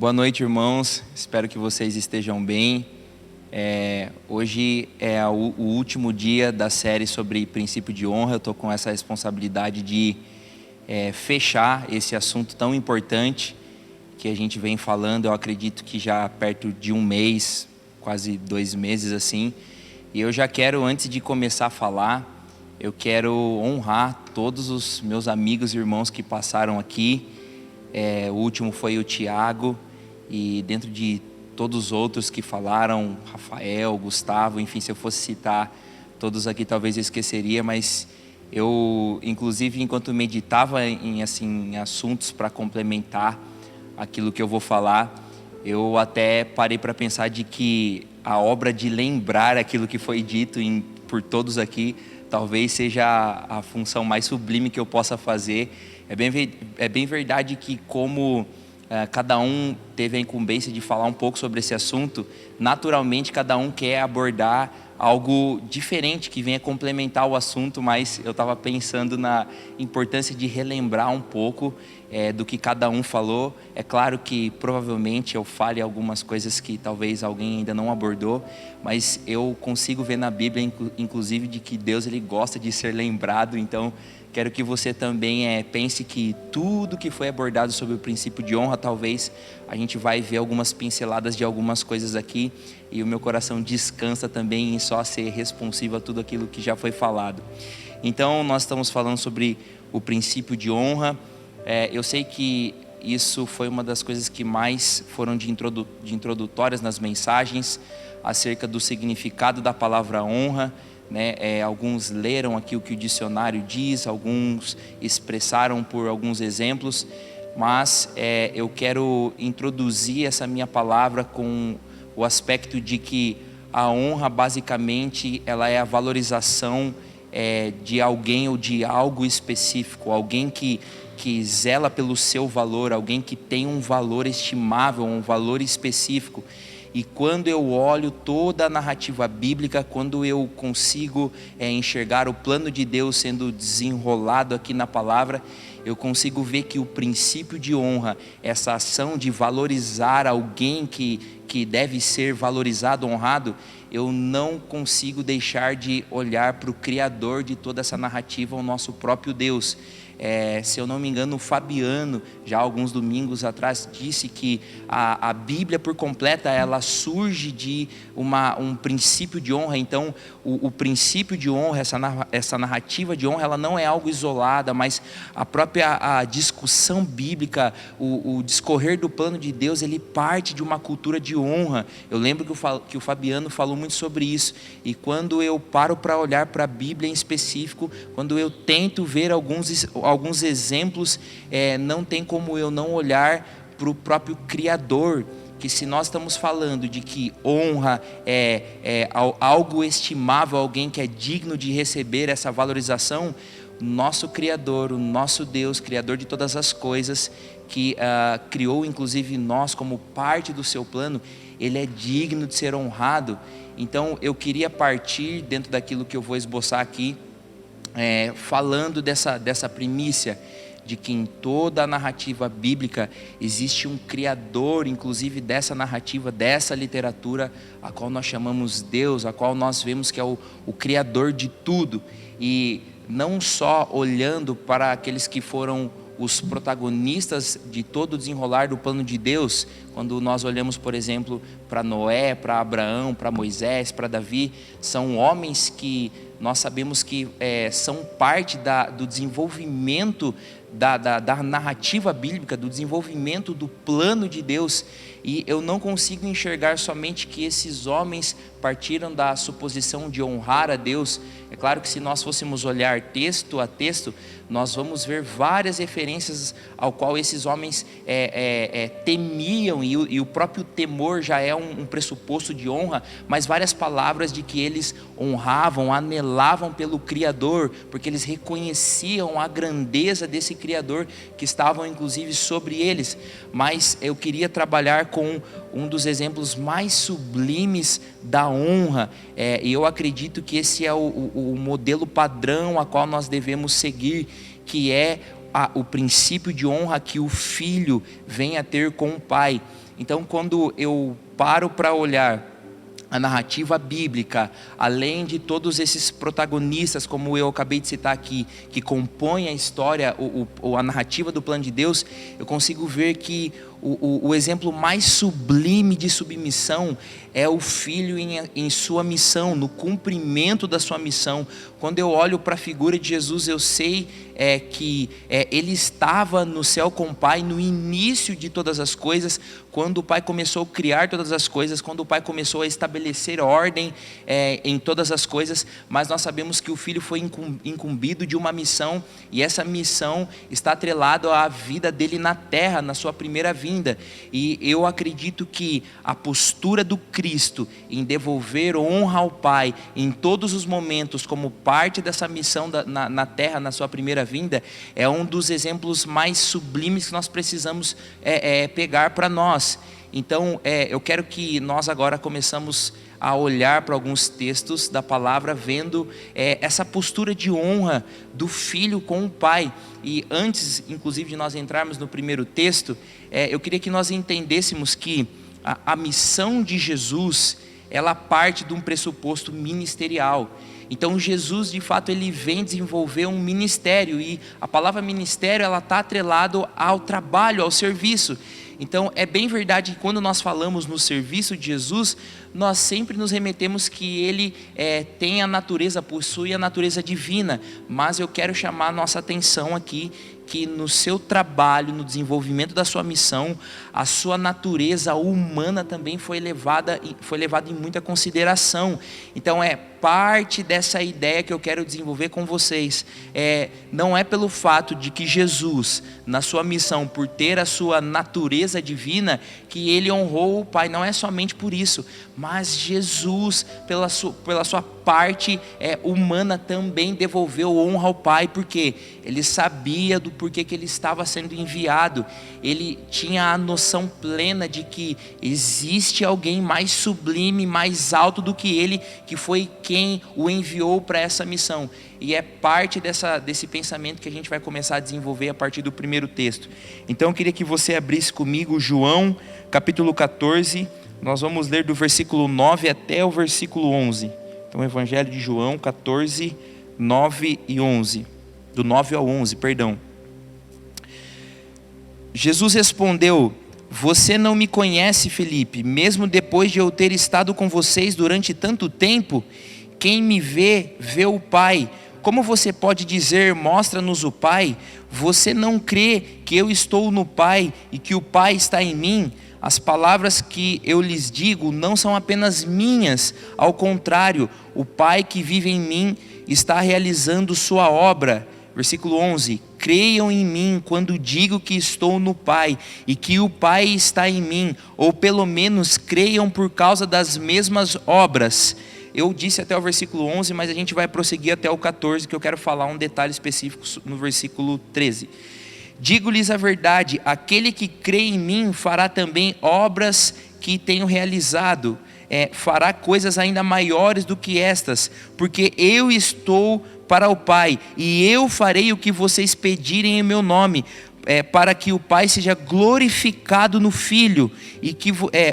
Boa noite, irmãos. Espero que vocês estejam bem. Hoje é o último dia da série sobre princípio de honra. Eu estou com essa responsabilidade de fechar esse assunto tão importante que a gente vem falando. Eu acredito que já perto de um mês, quase 2 meses assim. E eu já quero, antes de começar a falar, eu quero honrar todos os meus amigos e irmãos que passaram aqui. O último foi o Tiago, e dentro de todos os outros que falaram, Rafael, Gustavo, enfim, se eu fosse citar todos aqui talvez eu esqueceria, mas eu, inclusive, enquanto meditava em assuntos para complementar aquilo que eu vou falar, eu até parei para pensar de que a obra de lembrar aquilo que foi dito por todos aqui talvez seja a função mais sublime que eu possa fazer. É bem verdade que como cada um teve a incumbência de falar um pouco sobre esse assunto, naturalmente cada um quer abordar algo diferente que venha complementar o assunto, mas eu estava pensando na importância de relembrar um pouco do que cada um falou. É claro que provavelmente eu fale algumas coisas que talvez alguém ainda não abordou, mas eu consigo ver na Bíblia, inclusive, de que Deus ele gosta de ser lembrado. Então quero que você também pense que tudo que foi abordado sobre o princípio de honra, talvez a gente vai ver algumas pinceladas de algumas coisas aqui, e o meu coração descansa também em só ser responsivo a tudo aquilo que já foi falado. Então nós estamos falando sobre o princípio de honra. Eu sei que isso foi uma das coisas que mais foram de introdutórias nas mensagens, acerca do significado da palavra honra. Alguns leram aqui o que o dicionário diz, alguns expressaram por alguns exemplos, mas eu quero introduzir essa minha palavra com o aspecto de que a honra basicamente ela é a valorização de alguém ou de algo específico, alguém que zela pelo seu valor, alguém que tem um valor estimável, um valor específico. E quando eu olho toda a narrativa bíblica, quando eu consigo enxergar o plano de Deus sendo desenrolado aqui na palavra, eu consigo ver que o princípio de honra, essa ação de valorizar alguém que deve ser valorizado, honrado, eu não consigo deixar de olhar para o Criador de toda essa narrativa, o nosso próprio Deus. Se eu não me engano, o Fabiano, já alguns domingos atrás, disse que a Bíblia por completa, ela surge de um princípio de honra. Então o princípio de honra, essa narrativa de honra, ela não é algo isolada, mas a própria discussão bíblica, o discorrer do plano de Deus, ele parte de uma cultura de honra. Eu lembro que o Fabiano falou muito sobre isso, e quando eu paro para olhar para a Bíblia em específico, quando eu tento ver alguns exemplos, não tem como eu não olhar para o próprio Criador, que se nós estamos falando de que honra é algo estimável, alguém que é digno de receber essa valorização, nosso Criador, o nosso Deus, Criador de todas as coisas, que criou inclusive nós como parte do seu plano, ele é digno de ser honrado. Então eu queria partir dentro daquilo que eu vou esboçar aqui, falando dessa primícia de que em toda a narrativa bíblica existe um Criador, inclusive dessa narrativa, dessa literatura, a qual nós chamamos Deus, a qual nós vemos que é o Criador de tudo. E não só olhando para aqueles que foram os protagonistas de todo o desenrolar do plano de Deus, quando nós olhamos, por exemplo, para Noé, para Abraão, para Moisés, para Davi, são homens que nós sabemos que são parte do desenvolvimento da narrativa bíblica, do desenvolvimento do plano de Deus. E eu não consigo enxergar somente que esses homens partiram da suposição de honrar a Deus. É claro que se nós fôssemos olhar texto a texto, nós vamos ver várias referências ao qual esses homens temiam, e o próprio temor já é um pressuposto de honra, mas várias palavras de que eles honravam, anelavam pelo Criador, porque eles reconheciam a grandeza desse Criador que estavam inclusive sobre eles. Mas eu queria trabalhar com um dos exemplos mais sublimes da honra, e eu acredito que esse é o modelo padrão a qual nós devemos seguir, que é o princípio de honra que o filho vem a ter com o pai. Então, quando eu paro para olhar a narrativa bíblica, além de todos esses protagonistas, como eu acabei de citar aqui, que compõem a história, a narrativa do plano de Deus, eu consigo ver que o exemplo mais sublime de submissão é o filho em sua missão, no cumprimento da sua missão. Quando eu olho para a figura de Jesus, eu sei que ele estava no céu com o Pai no início de todas as coisas, quando o Pai começou a criar todas as coisas, quando o Pai começou a estabelecer ordem em todas as coisas, mas nós sabemos que o Filho foi incumbido de uma missão, e essa missão está atrelada à vida dele na terra, na sua primeira vinda. E eu acredito que a postura do Cristo em devolver honra ao Pai em todos os momentos, como parte dessa missão na terra, na sua primeira vinda, é um dos exemplos mais sublimes que nós precisamos pegar para nós. Então, eu quero que nós agora começamos a olhar para alguns textos da palavra, vendo essa postura de honra do filho com o pai. E antes, inclusive, de nós entrarmos no primeiro texto, eu queria que nós entendêssemos que a missão de Jesus, ela parte de um pressuposto ministerial. Então Jesus, de fato, ele vem desenvolver um ministério, e a palavra ministério, ela está atrelado ao trabalho, ao serviço. Então é bem verdade que quando nós falamos no serviço de Jesus, nós sempre nos remetemos que ele tem a natureza, possui a natureza divina, mas eu quero chamar a nossa atenção aqui, que no seu trabalho, no desenvolvimento da sua missão, a sua natureza humana também foi levada em muita consideração. Então parte dessa ideia que eu quero desenvolver com vocês. Não é pelo fato de que Jesus, na sua missão, por ter a sua natureza divina, que ele honrou o Pai, não é somente por isso, mas Jesus, pela sua parte humana, também devolveu honra ao Pai, porque ele sabia do porquê que ele estava sendo enviado. Ele tinha a noção plena de que existe alguém mais sublime, mais alto do que ele, que foi quem o enviou para essa missão. E é parte desse pensamento que a gente vai começar a desenvolver a partir do primeiro texto. Então eu queria que você abrisse comigo João capítulo 14, nós vamos ler do versículo 9 até o versículo 11. Então Evangelho de João 14, 9 e 11, do 9 ao 11, perdão. Jesus respondeu: você não me conhece, Felipe, mesmo depois de eu ter estado com vocês durante tanto tempo? Quem me vê, vê o Pai. Como você pode dizer, mostra-nos o Pai? Você não crê que eu estou no Pai e que o Pai está em mim? As palavras que eu lhes digo não são apenas minhas, ao contrário, o Pai que vive em mim está realizando sua obra. Versículo 11: creiam em mim quando digo que estou no Pai e que o Pai está em mim, ou pelo menos creiam por causa das mesmas obras. Eu disse até o versículo 11, mas a gente vai prosseguir até o 14, que eu quero falar um detalhe específico no versículo 13. Digo-lhes a verdade, aquele que crê em mim fará também obras que tenho realizado, fará coisas ainda maiores do que estas, porque eu estou para o Pai, e eu farei o que vocês pedirem em meu nome, para que o Pai seja glorificado no Filho, e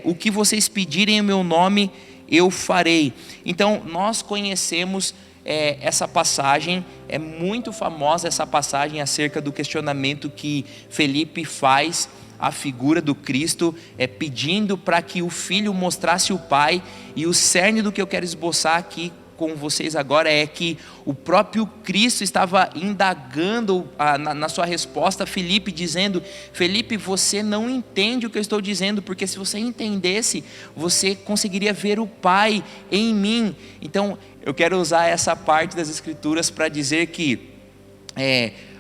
o que vocês pedirem em meu nome, eu farei. Então nós conhecemos essa passagem, é muito famosa essa passagem acerca do questionamento que Felipe faz à figura do Cristo, pedindo para que o Filho mostrasse o Pai. E o cerne do que eu quero esboçar aqui com vocês agora é que o próprio Cristo estava indagando na sua resposta a Felipe, dizendo: Felipe, você não entende o que eu estou dizendo, porque se você entendesse, você conseguiria ver o Pai em mim. Então eu quero usar essa parte das Escrituras para dizer que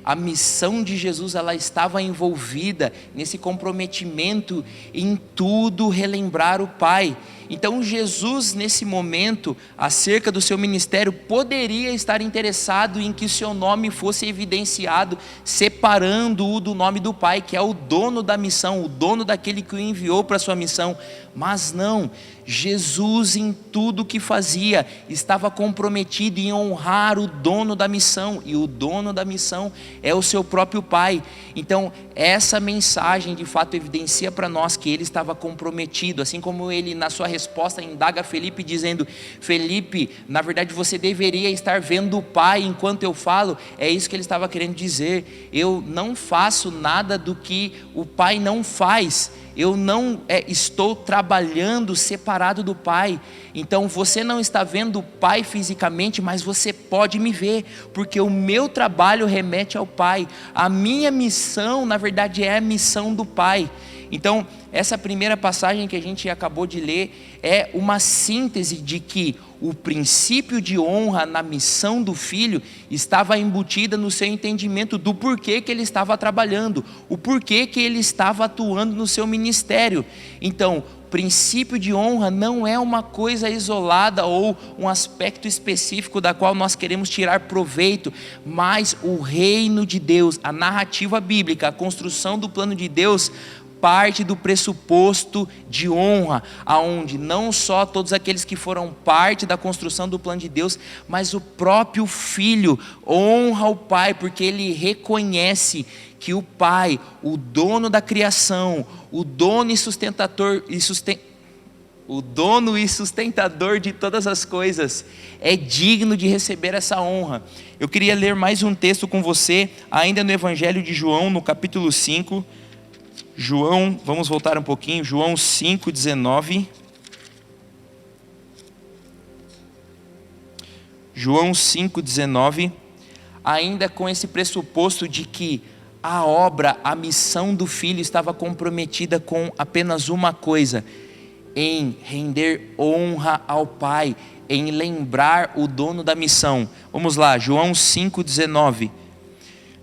a missão de Jesus, ela estava envolvida nesse comprometimento em tudo relembrar o Pai. Então Jesus, nesse momento, acerca do seu ministério, poderia estar interessado em que seu nome fosse evidenciado, separando-o do nome do Pai, que é o dono da missão, o dono daquele que o enviou para a sua missão. Mas não, Jesus em tudo o que fazia estava comprometido em honrar o dono da missão, e o dono da missão é o seu próprio pai. Então essa mensagem de fato evidencia para nós que ele estava comprometido, assim como ele na sua resposta indaga Felipe dizendo: Felipe, na verdade você deveria estar vendo o pai enquanto eu falo. É isso que ele estava querendo dizer: eu não faço nada do que o pai não faz. Eu não estou trabalhando separado do Pai. Então você não está vendo o Pai fisicamente, mas você pode me ver, porque o meu trabalho remete ao Pai. A minha missão, na verdade, é a missão do Pai. Então essa primeira passagem que a gente acabou de ler é uma síntese de que o princípio de honra na missão do filho estava embutida no seu entendimento do porquê que ele estava trabalhando, o porquê que ele estava atuando no seu ministério. Então, princípio de honra não é uma coisa isolada ou um aspecto específico da qual nós queremos tirar proveito, mas o reino de Deus, a narrativa bíblica, a construção do plano de Deus parte do pressuposto de honra, aonde não só todos aqueles que foram parte da construção do plano de Deus, mas o próprio filho honra o pai, porque ele reconhece que o pai, o dono da criação, o dono e sustentador de todas as coisas, é digno de receber essa honra. Eu queria ler mais um texto com você, ainda no Evangelho de João, no capítulo 5. João, vamos voltar um pouquinho, João 5,19. João 5,19. Ainda com esse pressuposto de que a obra, a missão do Filho estava comprometida com apenas uma coisa: em render honra ao Pai, em lembrar o dono da missão. Vamos lá, João 5,19.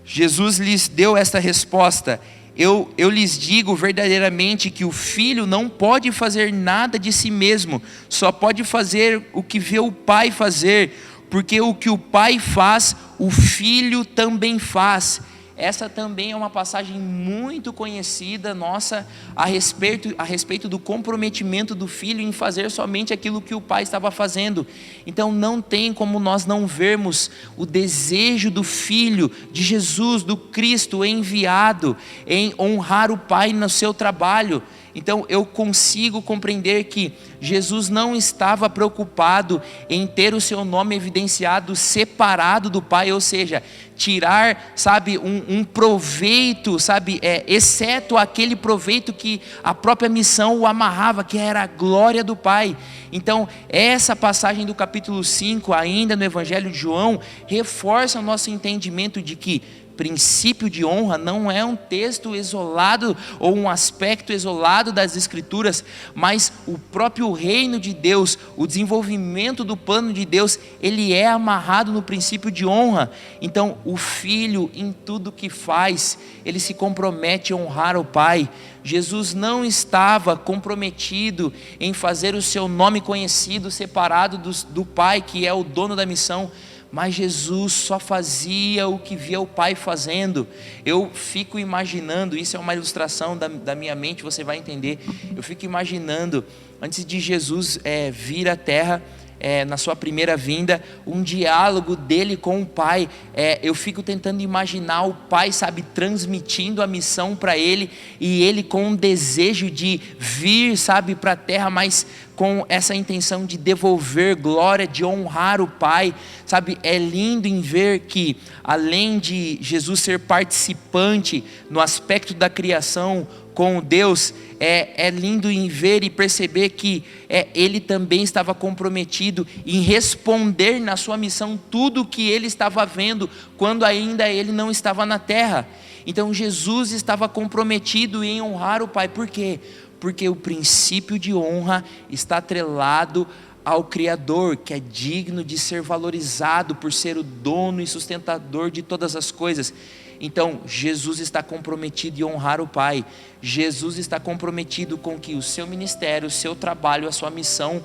Jesus lhes deu esta resposta: Eu lhes digo verdadeiramente que o filho não pode fazer nada de si mesmo, só pode fazer o que vê o pai fazer, porque o que o pai faz, o filho também faz. Essa também é uma passagem muito conhecida nossa a respeito do comprometimento do filho em fazer somente aquilo que o pai estava fazendo. Então não tem como nós não vermos o desejo do filho, de Jesus, do Cristo enviado, em honrar o pai no seu trabalho. Então eu consigo compreender que Jesus não estava preocupado em ter o seu nome evidenciado separado do Pai, ou seja, tirar, sabe, um proveito, sabe, exceto aquele proveito que a própria missão o amarrava, que era a glória do Pai. Então essa passagem do capítulo 5, ainda no Evangelho de João, reforça o nosso entendimento de que princípio de honra não é um texto isolado ou um aspecto isolado das Escrituras, mas o próprio reino de Deus, o desenvolvimento do plano de Deus, ele é amarrado no princípio de honra. Então o filho, em tudo que faz, ele se compromete a honrar o pai. Jesus não estava comprometido em fazer o seu nome conhecido separado do pai, que é o dono da missão, mas Jesus só fazia o que via o Pai fazendo. Eu fico imaginando, isso é uma ilustração da minha mente, você vai entender. Eu fico imaginando, antes de Jesus vir à terra, na sua primeira vinda, um diálogo dele com o Pai. Eu fico tentando imaginar o Pai, sabe, transmitindo a missão para ele, e ele com um desejo de vir, sabe, para a terra, mas com essa intenção de devolver glória, de honrar o Pai, sabe. É lindo em ver que, além de Jesus ser participante no aspecto da criação com Deus, é lindo em ver e perceber que ele também estava comprometido em responder na sua missão tudo o que ele estava vendo quando ainda ele não estava na terra. Então Jesus estava comprometido em honrar o Pai. Por quê? Porque o princípio de honra está atrelado ao Criador, que é digno de ser valorizado por ser o dono e sustentador de todas as coisas. Então Jesus está comprometido em honrar o Pai. Jesus está comprometido com que o seu ministério, o seu trabalho, a sua missão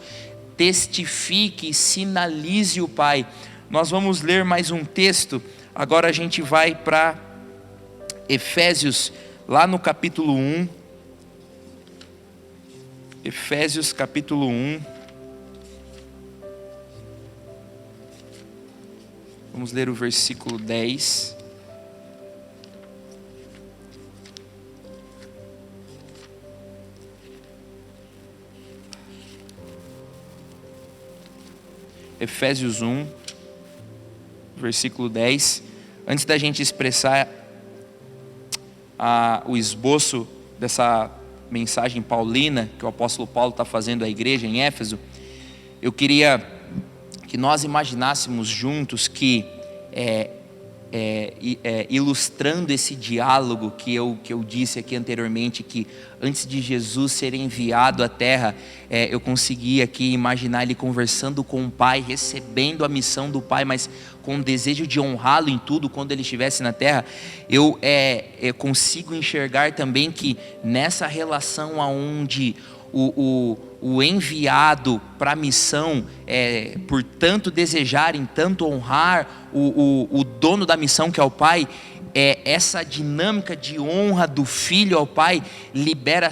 testifique e sinalize o Pai. Nós vamos ler mais um texto. Agora a gente vai para Efésios, lá no capítulo 1. Efésios capítulo 1. Vamos ler o versículo 10. Efésios 1, versículo 10. Antes da gente expressar o esboço dessa mensagem paulina que o apóstolo Paulo está fazendo à igreja em Éfeso, eu queria que nós imaginássemos juntos que ilustrando esse diálogo que eu disse aqui anteriormente, que antes de Jesus ser enviado à terra, eu consegui aqui imaginar ele conversando com o Pai, recebendo a missão do Pai, mas com o desejo de honrá-lo em tudo quando ele estivesse na terra. Eu consigo enxergar também que nessa relação aonde o enviado para a missão, por tanto desejarem, tanto honrar o dono da missão, que é o Pai, essa dinâmica de honra do filho ao Pai libera,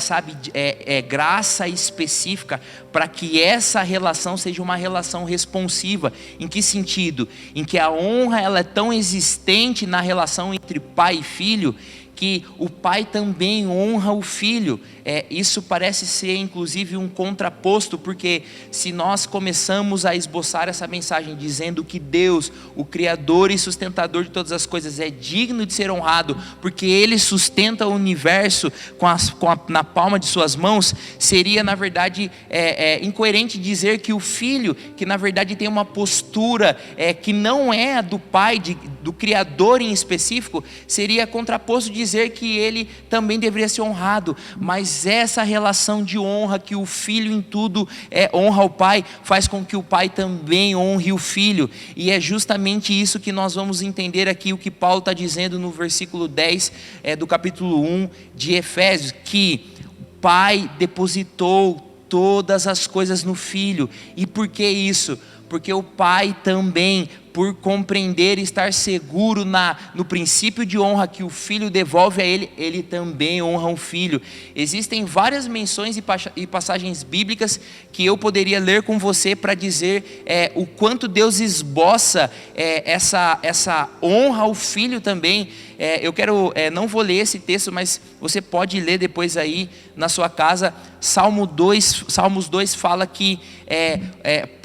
graça específica para que essa relação seja uma relação responsiva. Em que sentido? Em que a honra ela é tão existente na relação entre pai e filho, que o pai também honra o filho. Isso parece ser inclusive um contraposto, porque se nós começamos a esboçar essa mensagem dizendo que Deus, o Criador e sustentador de todas as coisas, é digno de ser honrado, porque Ele sustenta o universo na palma de suas mãos, seria na verdade incoerente dizer que o filho, que na verdade tem uma postura que não é a do pai, do Criador em específico, seria contraposto dizer que ele também deveria ser honrado. Mas essa relação de honra que o filho em tudo honra o pai, faz com que o pai também honre o filho. E é justamente isso que nós vamos entender aqui, o que Paulo está dizendo no versículo 10 do capítulo 1 de Efésios, que o pai depositou todas as coisas no filho. E por que isso? Porque o pai também, por compreender e estar seguro no princípio de honra que o filho devolve a ele, ele também honra o filho. Existem várias menções e passagens bíblicas que eu poderia ler com você para dizer o quanto Deus esboça essa honra ao filho também. Eu quero, não vou ler esse texto, mas você pode ler depois aí na sua casa. Salmos 2 fala que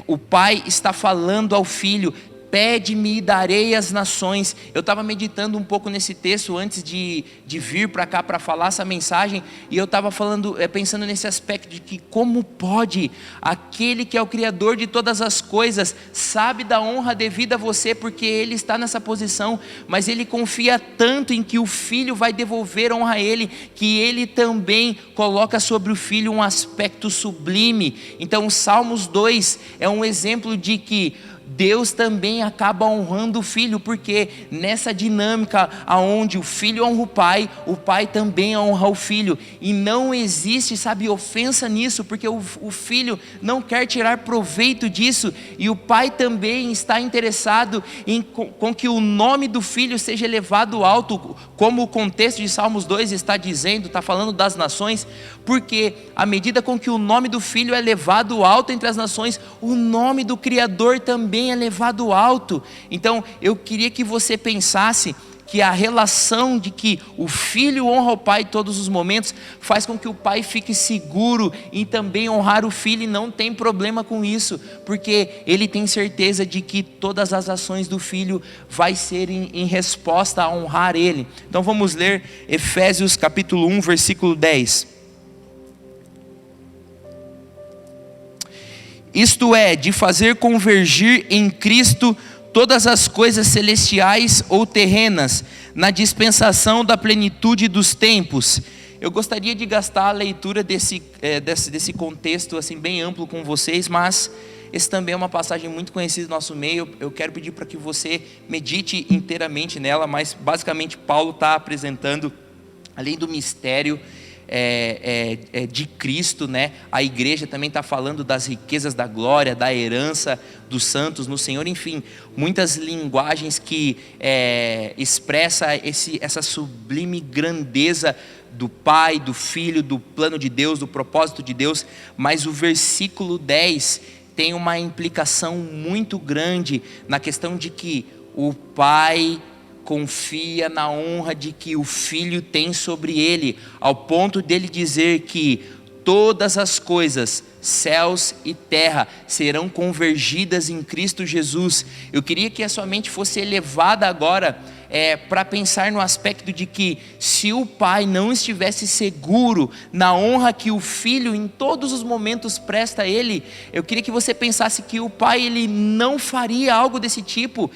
o pai está falando ao filho: pede-me e darei as nações. Eu estava meditando um pouco nesse texto antes de vir para cá para falar essa mensagem, e eu estava pensando nesse aspecto de que como pode aquele que é o Criador de todas as coisas, sabe da honra devida a você, porque ele está nessa posição, mas ele confia tanto em que o filho vai devolver honra a ele, que ele também coloca sobre o filho um aspecto sublime. Então o Salmos 2 é um exemplo de que Deus também acaba honrando o filho, porque nessa dinâmica aonde o filho honra o pai também honra o filho, e não existe, ofensa nisso, porque o filho não quer tirar proveito disso, e o pai também está interessado com que o nome do filho seja elevado alto, como o contexto de Salmos 2 está dizendo, está falando das nações, porque à medida com que o nome do filho é levado alto entre as nações, o nome do Criador também é levado alto. Então eu queria que você pensasse que a relação de que o filho honra o pai em todos os momentos faz com que o pai fique seguro em também honrar o filho, e não tem problema com isso, porque ele tem certeza de que todas as ações do filho vai ser em resposta a honrar ele. Então vamos ler Efésios capítulo 1 versículo 10. Isto é, de fazer convergir em Cristo todas as coisas celestiais ou terrenas, na dispensação da plenitude dos tempos. Eu gostaria de gastar a leitura desse contexto assim, bem amplo com vocês, mas esse também é uma passagem muito conhecida no nosso meio. Eu quero pedir para que você medite inteiramente nela, mas basicamente Paulo está apresentando, além do mistério de Cristo, né? A igreja também está falando das riquezas da glória, da herança dos santos no Senhor, enfim, muitas linguagens que expressa essa sublime grandeza do Pai, do Filho, do plano de Deus, do propósito de Deus. Mas o versículo 10 tem uma implicação muito grande na questão de que o Pai confia na honra de que o filho tem sobre ele, ao ponto dele dizer que todas as coisas, céus e terra, serão convergidas em Cristo Jesus. Eu queria que a sua mente fosse elevada agora para pensar no aspecto de que se o pai não estivesse seguro na honra que o filho em todos os momentos presta a ele, eu queria que você pensasse que o pai ele não faria algo desse tipo.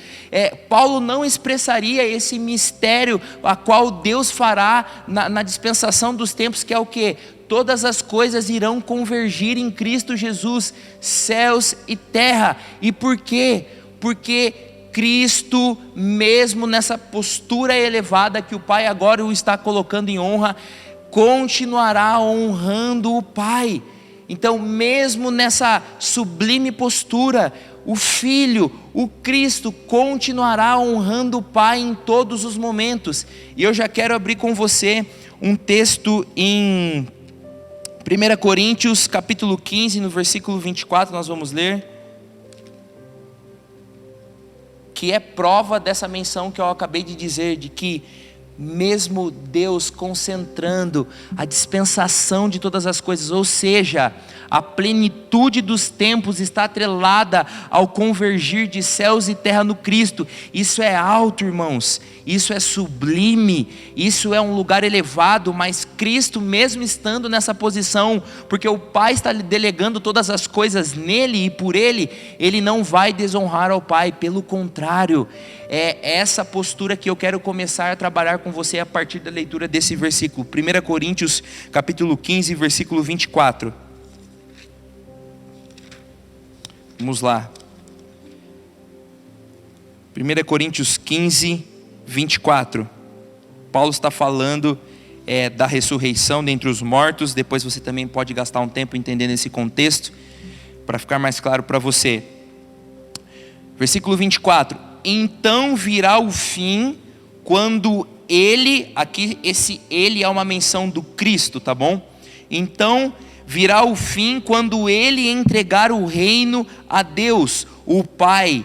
Paulo não expressaria esse mistério a qual Deus fará na dispensação dos tempos, que é o quê? Todas as coisas irão convergir em Cristo Jesus, céus e terra. E por quê? Porque Cristo, mesmo nessa postura elevada que o Pai agora o está colocando em honra, continuará honrando o Pai. Então, mesmo nessa sublime postura, o Filho, o Cristo, continuará honrando o Pai em todos os momentos. E eu já quero abrir com você um texto em 1 Coríntios capítulo 15, no versículo 24, nós vamos ler, que é prova dessa menção que eu acabei de dizer, de que mesmo Deus concentrando a dispensação de todas as coisas, ou seja, a plenitude dos tempos está atrelada ao convergir de céus e terra no Cristo. Isso é alto, irmãos, isso é sublime, isso é um lugar elevado, mas Cristo mesmo estando nessa posição, porque o Pai está delegando todas as coisas nele e por ele, ele não vai desonrar ao Pai, pelo contrário. É essa postura que eu quero começar a trabalhar com você a partir da leitura desse versículo, 1 Coríntios capítulo 15, versículo 24. Vamos lá. 1 Coríntios 15, 24. Paulo está falando da ressurreição dentre os mortos. Depois você também pode gastar um tempo entendendo esse contexto, para ficar mais claro para você. Versículo 24. Então virá o fim, quando ele, aqui esse ele é uma menção do Cristo, tá bom? Então virá o fim, quando ele entregar o reino a Deus, o Pai,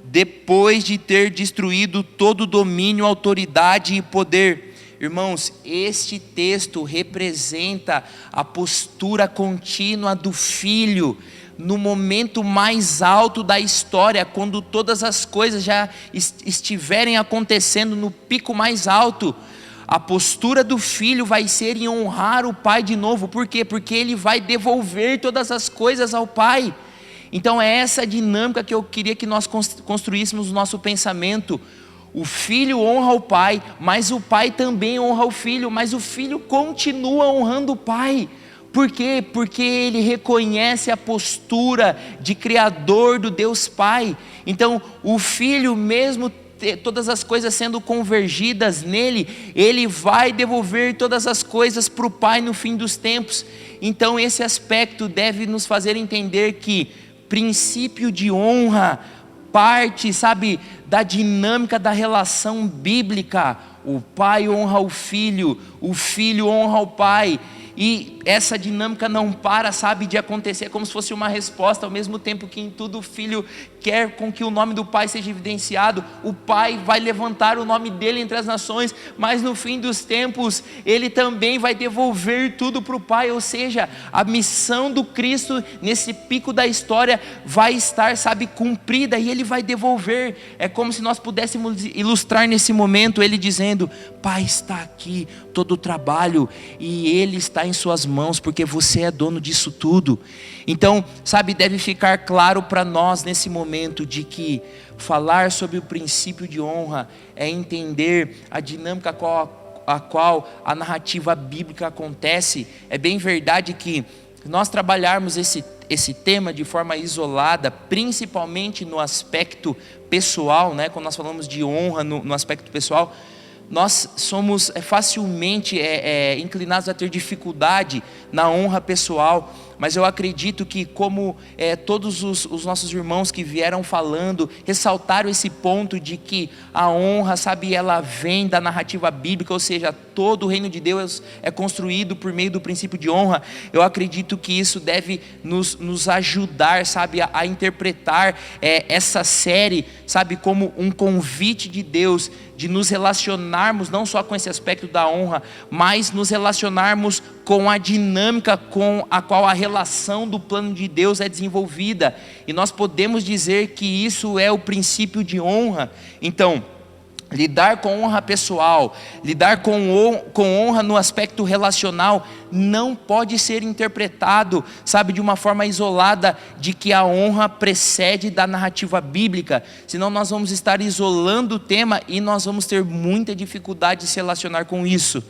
depois de ter destruído todo domínio, autoridade e poder. Irmãos, este texto representa a postura contínua do Filho, no momento mais alto da história, quando todas as coisas já estiverem acontecendo no pico mais alto. A postura do Filho vai ser em honrar o Pai de novo. Por quê? Porque ele vai devolver todas as coisas ao Pai. Então é essa dinâmica que eu queria que nós construíssemos no nosso pensamento. O Filho honra o Pai, mas o Pai também honra o Filho, mas o Filho continua honrando o Pai. Por quê? Porque ele reconhece a postura de Criador do Deus Pai. Então o Filho, mesmo todas as coisas sendo convergidas nele, ele vai devolver todas as coisas para o Pai no fim dos tempos. Então esse aspecto deve nos fazer entender que princípio de honra parte, sabe, da dinâmica da relação bíblica. O Pai honra o Filho honra o Pai. E essa dinâmica não para, sabe, de acontecer, como se fosse uma resposta, ao mesmo tempo que em tudo o Filho quer com que o nome do Pai seja evidenciado, o Pai vai levantar o nome dele entre as nações, mas no fim dos tempos, ele também vai devolver tudo para o Pai, ou seja, a missão do Cristo nesse pico da história vai estar, sabe, cumprida, e ele vai devolver. É como se nós pudéssemos ilustrar nesse momento, ele dizendo: Pai, está aqui todo o trabalho, e ele está em suas mãos, porque você é dono disso tudo. Então, sabe, deve ficar claro para nós nesse momento de que falar sobre o princípio de honra é entender a dinâmica a qual a narrativa bíblica acontece. É bem verdade que nós trabalharmos esse tema de forma isolada, principalmente no aspecto pessoal, né? Quando nós falamos de honra no aspecto pessoal, nós somos facilmente inclinados a ter dificuldade na honra pessoal, mas eu acredito que como todos os nossos irmãos que vieram falando, ressaltaram esse ponto de que a honra, sabe, ela vem da narrativa bíblica, ou seja, todo o reino de Deus é construído por meio do princípio de honra. Eu acredito que isso deve nos ajudar, sabe, a interpretar essa série, sabe, como um convite de Deus de nos relacionarmos não só com esse aspecto da honra, mas nos relacionarmos com a dinâmica com a qual a relação do plano de Deus é desenvolvida. E nós podemos dizer que isso é o princípio de honra. Então, lidar com honra pessoal, lidar com honra no aspecto relacional, não pode ser interpretado, sabe, de uma forma isolada, de que a honra precede da narrativa bíblica, senão nós vamos estar isolando o tema e nós vamos ter muita dificuldade de se relacionar com isso.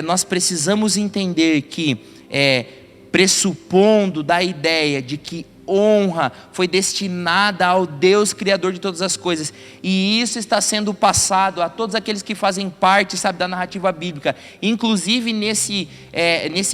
Nós precisamos entender que, pressupondo da ideia de que honra foi destinada ao Deus Criador de todas as coisas, e isso está sendo passado a todos aqueles que fazem parte, sabe, da narrativa bíblica, inclusive nesse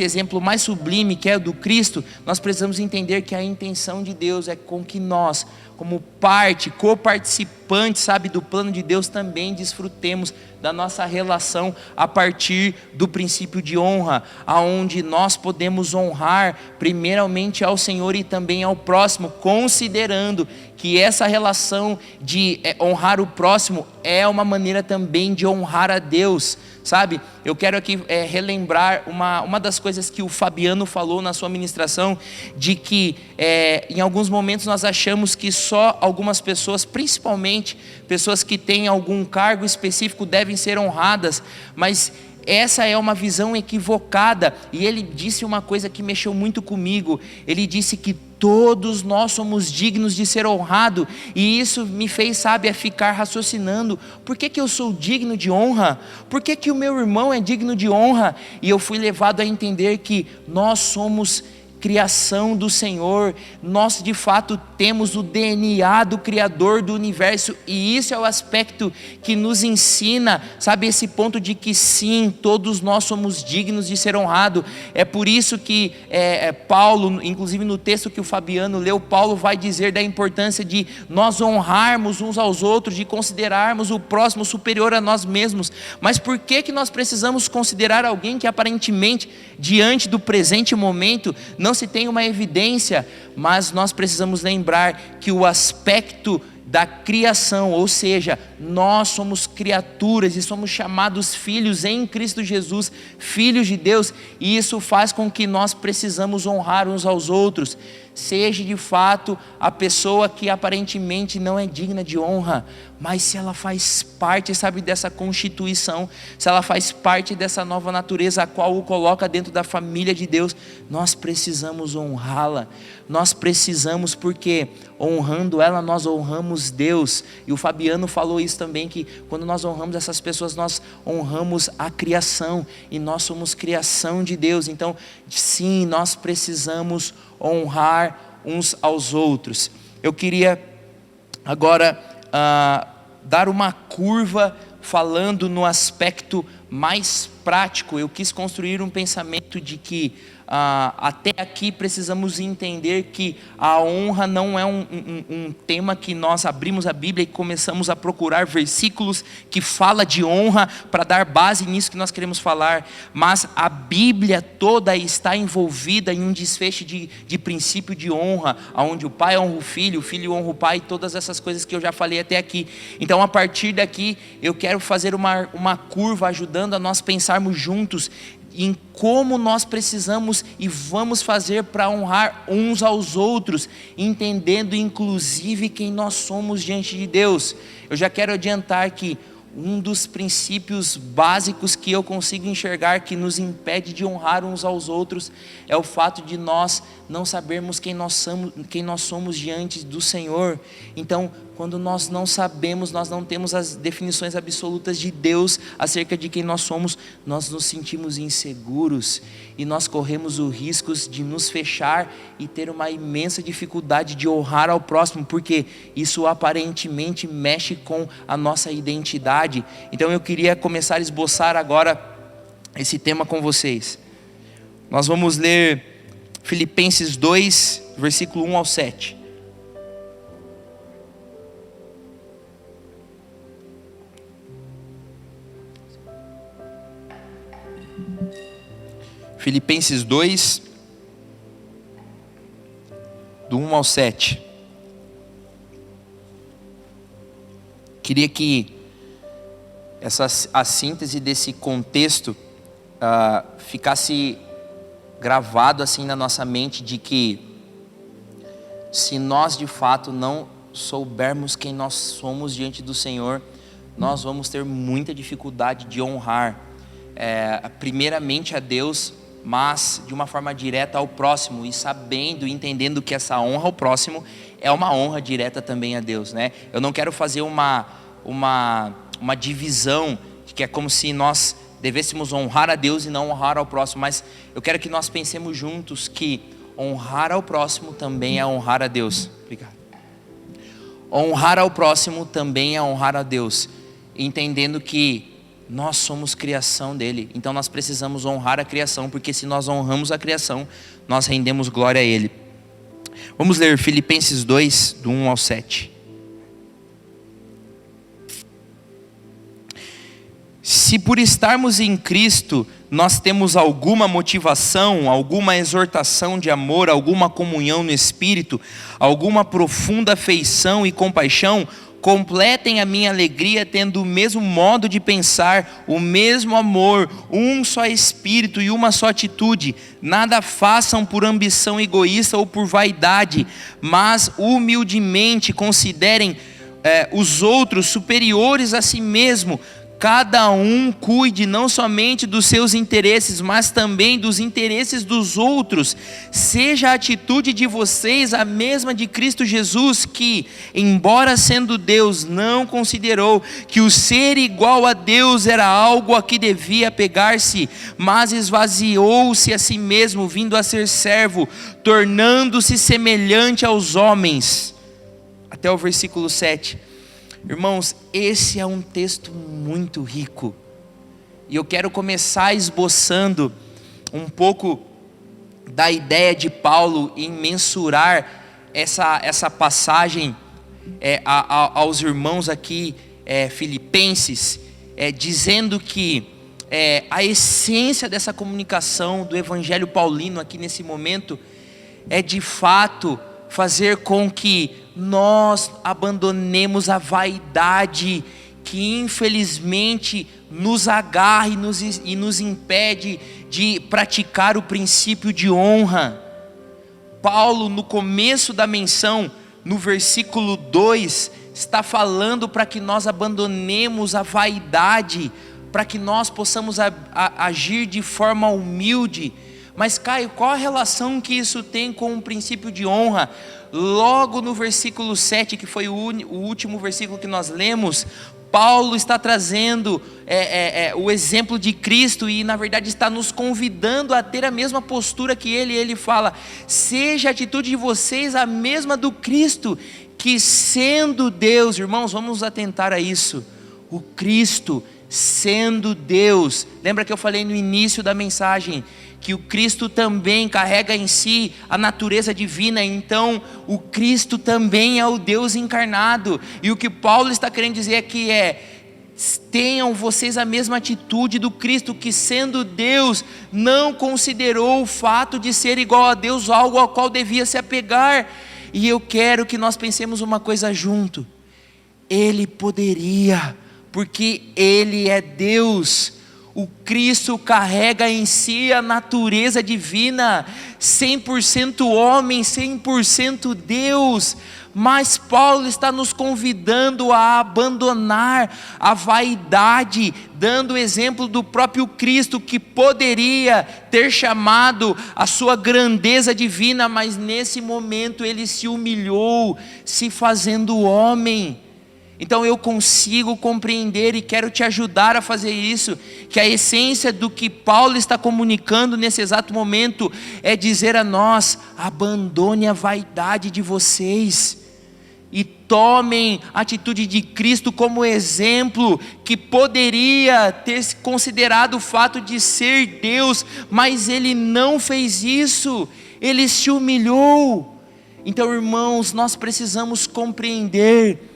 exemplo mais sublime que é o do Cristo. Nós precisamos entender que a intenção de Deus é com que nós, como parte, coparticipantes, sabe, do plano de Deus, também desfrutemos da nossa relação a partir do princípio de honra, aonde nós podemos honrar primeiramente ao Senhor e também ao próximo, considerando que essa relação de honrar o próximo é uma maneira também de honrar a Deus, sabe? Eu quero aqui relembrar uma das coisas que o Fabiano falou na sua ministração, de que em alguns momentos nós achamos que só algumas pessoas, principalmente pessoas que têm algum cargo específico, devem ser honradas, mas essa é uma visão equivocada. E ele disse uma coisa que mexeu muito comigo. Ele disse que todos nós somos dignos de ser honrados, e isso me fez, sabe, a ficar raciocinando: por que eu sou digno de honra? Por que o meu irmão é digno de honra? E eu fui levado a entender que nós somos criação do Senhor, nós de fato temos o DNA do Criador do universo, e isso é o aspecto que nos ensina, sabe, esse ponto de que sim, todos nós somos dignos de ser honrados. É por isso que Paulo, inclusive no texto que o Fabiano leu, Paulo vai dizer da importância de nós honrarmos uns aos outros, de considerarmos o próximo superior a nós mesmos. Mas por que nós precisamos considerar alguém que aparentemente, diante do presente momento, não se tem uma evidência? Mas nós precisamos lembrar que o aspecto da criação, ou seja, nós somos criaturas e somos chamados filhos em Cristo Jesus, filhos de Deus, e isso faz com que nós precisamos honrar uns aos outros. Seja de fato a pessoa que aparentemente não é digna de honra, mas se ela faz parte, sabe, dessa constituição, se ela faz parte dessa nova natureza a qual o coloca dentro da família de Deus, nós precisamos honrá-la. Nós precisamos, porque honrando ela nós honramos Deus. E o Fabiano falou isso também, que quando nós honramos essas pessoas, nós honramos a criação, e nós somos criação de Deus. Então sim, nós precisamos honrar uns aos outros. Eu queria agora dar uma curva falando no aspecto mais prático. Eu quis construir um pensamento de que até aqui precisamos entender que a honra não é um tema que nós abrimos a Bíblia e começamos a procurar versículos que fala de honra para dar base nisso que nós queremos falar, mas a Bíblia toda está envolvida em um desfecho de princípio de honra, onde o pai honra o filho honra o pai, todas essas coisas que eu já falei até aqui. Então a partir daqui eu quero fazer uma curva ajudando a nós pensarmos juntos em como nós precisamos e vamos fazer para honrar uns aos outros, entendendo inclusive quem nós somos diante de Deus. Eu já quero adiantar que um dos princípios básicos que eu consigo enxergar que nos impede de honrar uns aos outros é o fato de nós não sabermos quem nós somos diante do Senhor. Então, quando nós não sabemos, nós não temos as definições absolutas de Deus acerca de quem nós somos, nós nos sentimos inseguros e nós corremos o risco de nos fechar e ter uma imensa dificuldade de honrar ao próximo, porque isso aparentemente mexe com a nossa identidade. Então eu queria começar a esboçar agora esse tema com vocês. Nós vamos ler Filipenses 2, versículo 1 ao 7. Filipenses 2, do 1 ao 7. Queria que a síntese desse contexto ficasse gravado assim na nossa mente, de que se nós de fato não soubermos quem nós somos diante do Senhor, nós vamos ter muita dificuldade de honrar primeiramente a Deus, mas de uma forma direta ao próximo, e sabendo, entendendo que essa honra ao próximo é uma honra direta também a Deus, né? Eu não quero fazer uma divisão, que é como se nós devêssemos honrar a Deus e não honrar ao próximo, mas eu quero que nós pensemos juntos que honrar ao próximo também é honrar a Deus. Obrigado. Honrar ao próximo também é honrar a Deus, entendendo que nós somos criação dele, então nós precisamos honrar a criação, porque se nós honramos a criação, nós rendemos glória a ele. Vamos ler Filipenses 2, do 1 ao 7. Se por estarmos em Cristo, nós temos alguma motivação, alguma exortação de amor, alguma comunhão no Espírito, alguma profunda afeição e compaixão, completem a minha alegria tendo o mesmo modo de pensar, o mesmo amor, um só Espírito e uma só atitude. Nada façam por ambição egoísta ou por vaidade, mas humildemente considerem os outros superiores a si mesmo. Cada um cuide não somente dos seus interesses, mas também dos interesses dos outros. Seja a atitude de vocês a mesma de Cristo Jesus, que, embora sendo Deus, não considerou que o ser igual a Deus era algo a que devia apegar-se, mas esvaziou-se a si mesmo, vindo a ser servo, tornando-se semelhante aos homens. Até o versículo 7. Irmãos, esse é um texto muito rico, e eu quero começar esboçando um pouco da ideia de Paulo em mensurar essa passagem aos irmãos aqui filipenses, dizendo que a essência dessa comunicação do evangelho paulino aqui nesse momento é de fato fazer com que nós abandonemos a vaidade que infelizmente nos agarra e nos impede de praticar o princípio de honra. Paulo, no começo da menção, no versículo 2, está falando para que nós abandonemos a vaidade, para que nós possamos agir de forma humilde. Mas Caio, qual a relação que isso tem com o princípio de honra? Logo no versículo 7, que foi o último versículo que nós lemos, Paulo está trazendo o exemplo de Cristo, e na verdade está nos convidando a ter a mesma postura que ele fala: seja a atitude de vocês a mesma do Cristo, que sendo Deus, irmãos, vamos atentar a isso, o Cristo sendo Deus, lembra que eu falei no início da mensagem, que o Cristo também carrega em si a natureza divina, então o Cristo também é o Deus encarnado, e o que Paulo está querendo dizer aqui tenham vocês a mesma atitude do Cristo, que sendo Deus, não considerou o fato de ser igual a Deus algo ao qual devia se apegar. E eu quero que nós pensemos uma coisa junto: Ele poderia, porque Ele é Deus. O Cristo carrega em si a natureza divina, 100% homem, 100% Deus. Mas Paulo está nos convidando a abandonar a vaidade, dando o exemplo do próprio Cristo, que poderia ter chamado a sua grandeza divina, mas nesse momento ele se humilhou, se fazendo homem. Então eu consigo compreender e quero te ajudar a fazer isso, que a essência do que Paulo está comunicando nesse exato momento é dizer a nós: abandone a vaidade de vocês e tomem a atitude de Cristo como exemplo, que poderia ter considerado o fato de ser Deus, mas ele não fez isso, ele se humilhou. Então, irmãos, nós precisamos compreender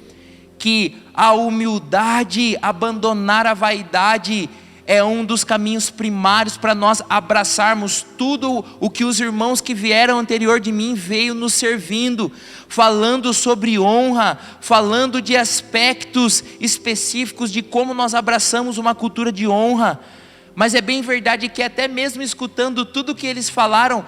que a humildade, abandonar a vaidade, é um dos caminhos primários para nós abraçarmos tudo o que os irmãos que vieram anterior de mim veio nos servindo, falando sobre honra, falando de aspectos específicos de como nós abraçamos uma cultura de honra. Mas é bem verdade que até mesmo escutando tudo que eles falaram,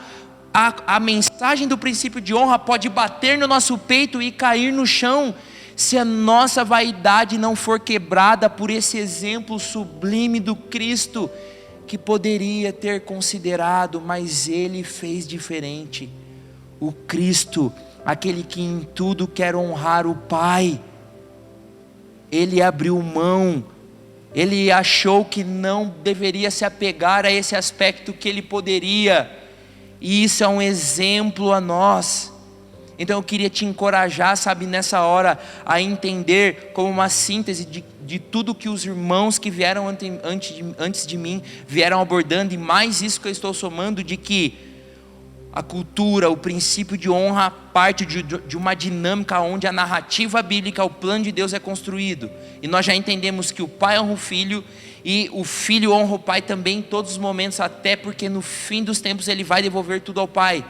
a mensagem do princípio de honra pode bater no nosso peito e cair no chão, se a nossa vaidade não for quebrada por esse exemplo sublime do Cristo, que poderia ter considerado, mas Ele fez diferente. O Cristo, aquele que em tudo quer honrar o Pai, Ele abriu mão, Ele achou que não deveria se apegar a esse aspecto que Ele poderia, e isso é um exemplo a nós. Então eu queria te encorajar, sabe, nessa hora, a entender como uma síntese de tudo que os irmãos que vieram antes de mim vieram abordando, e mais isso que eu estou somando, de que a cultura, o princípio de honra parte de uma dinâmica onde a narrativa bíblica, o plano de Deus é construído. E nós já entendemos que o pai honra o filho, e o filho honra o pai também em todos os momentos, até porque no fim dos tempos ele vai devolver tudo ao pai.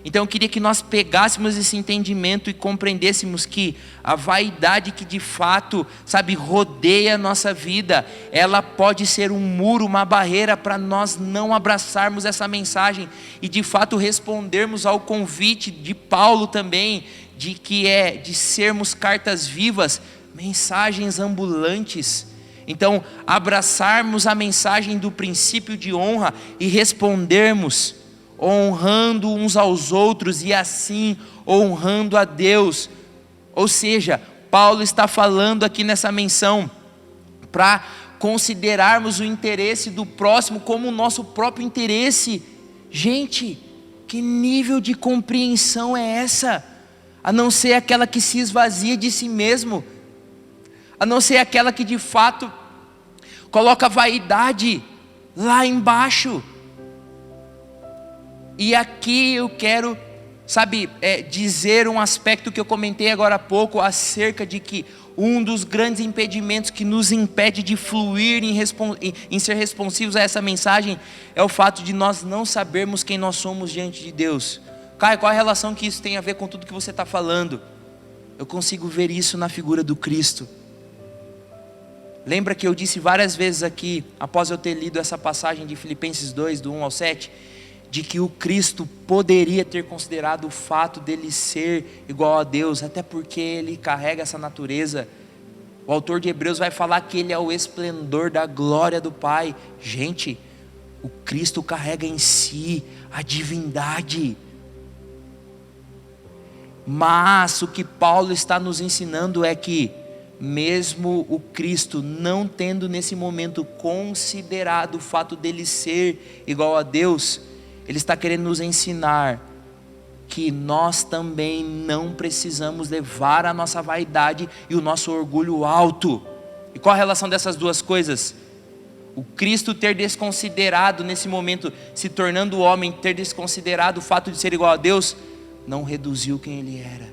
Então eu queria que nós pegássemos esse entendimento e compreendêssemos que a vaidade que de fato, sabe, rodeia a nossa vida, ela pode ser um muro, uma barreira para nós não abraçarmos essa mensagem e de fato respondermos ao convite de Paulo também, de sermos cartas vivas, mensagens ambulantes. Então abraçarmos a mensagem do princípio de honra e respondermos honrando uns aos outros e assim honrando a Deus. Ou seja, Paulo está falando aqui nessa menção para considerarmos o interesse do próximo como o nosso próprio interesse. Gente, que nível de compreensão é essa? A não ser aquela que se esvazia de si mesmo, a não ser aquela que de fato coloca a vaidade lá embaixo. E aqui eu quero, sabe, dizer um aspecto que eu comentei agora há pouco, acerca de que um dos grandes impedimentos que nos impede de fluir em ser responsivos a essa mensagem, é o fato de nós não sabermos quem nós somos diante de Deus. Caio, qual a relação que isso tem a ver com tudo que você está falando? Eu consigo ver isso na figura do Cristo. Lembra que eu disse várias vezes aqui, após eu ter lido essa passagem de Filipenses 2, do 1 ao 7, de que o Cristo poderia ter considerado o fato dele ser igual a Deus, até porque ele carrega essa natureza. O autor de Hebreus vai falar que ele é o esplendor da glória do Pai. Gente, o Cristo carrega em si a divindade. Mas o que Paulo está nos ensinando é que mesmo o Cristo não tendo nesse momento considerado o fato dele ser igual a Deus, ele está querendo nos ensinar que nós também não precisamos levar a nossa vaidade e o nosso orgulho alto. E qual a relação dessas duas coisas? O Cristo ter desconsiderado nesse momento, se tornando homem, ter desconsiderado o fato de ser igual a Deus, não reduziu quem ele era.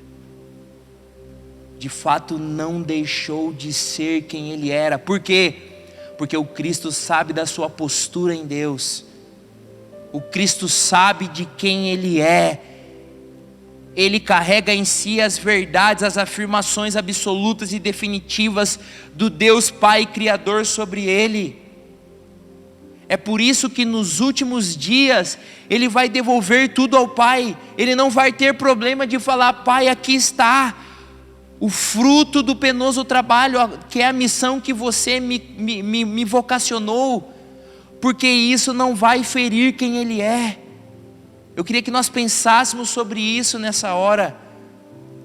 De fato não deixou de ser quem ele era. Por quê? Porque o Cristo sabe da sua postura em Deus. O Cristo sabe de quem Ele é. Ele carrega em si as verdades, as afirmações absolutas e definitivas do Deus Pai Criador sobre Ele. É por isso que nos últimos dias Ele vai devolver tudo ao Pai. Ele não vai ter problema de falar: Pai, aqui está o fruto do penoso trabalho, que é a missão que você me vocacionou. Porque isso não vai ferir quem Ele é. Eu queria que nós pensássemos sobre isso nessa hora.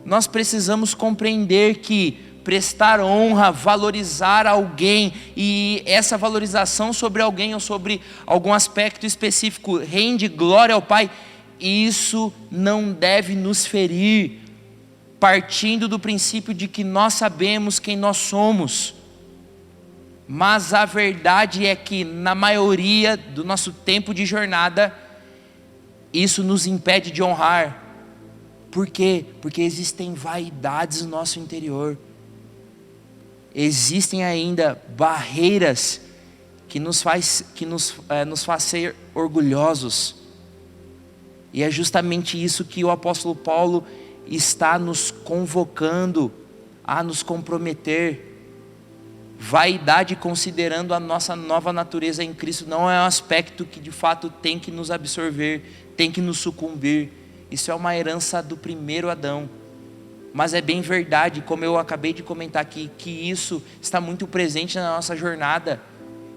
Nós precisamos compreender que prestar honra, valorizar alguém, e essa valorização sobre alguém ou sobre algum aspecto específico rende glória ao Pai, isso não deve nos ferir, partindo do princípio de que nós sabemos quem nós somos. Mas a verdade é que na maioria do nosso tempo de jornada, isso nos impede de honrar. Por quê? Porque existem vaidades no nosso interior. Existem ainda barreiras que nos faz ser orgulhosos. E é justamente isso que o apóstolo Paulo está nos convocando a nos comprometer. Vaidade, considerando a nossa nova natureza em Cristo, não é um aspecto que de fato tem que nos absorver, tem que nos sucumbir. Isso é uma herança do primeiro Adão. Mas é bem verdade, como eu acabei de comentar aqui, que isso está muito presente na nossa jornada.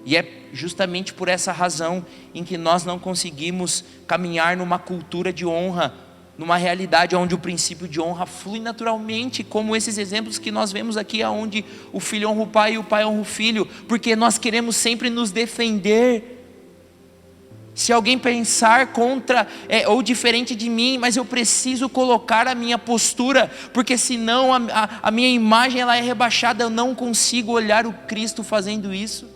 E é justamente por essa razão em que nós não conseguimos caminhar numa cultura de honra, numa realidade onde o princípio de honra flui naturalmente, como esses exemplos que nós vemos aqui, onde o filho honra o pai e o pai honra o filho, porque nós queremos sempre nos defender. Se alguém pensar contra ou diferente de mim, mas eu preciso colocar a minha postura, porque senão a minha imagem ela é rebaixada, eu não consigo olhar o Cristo fazendo isso.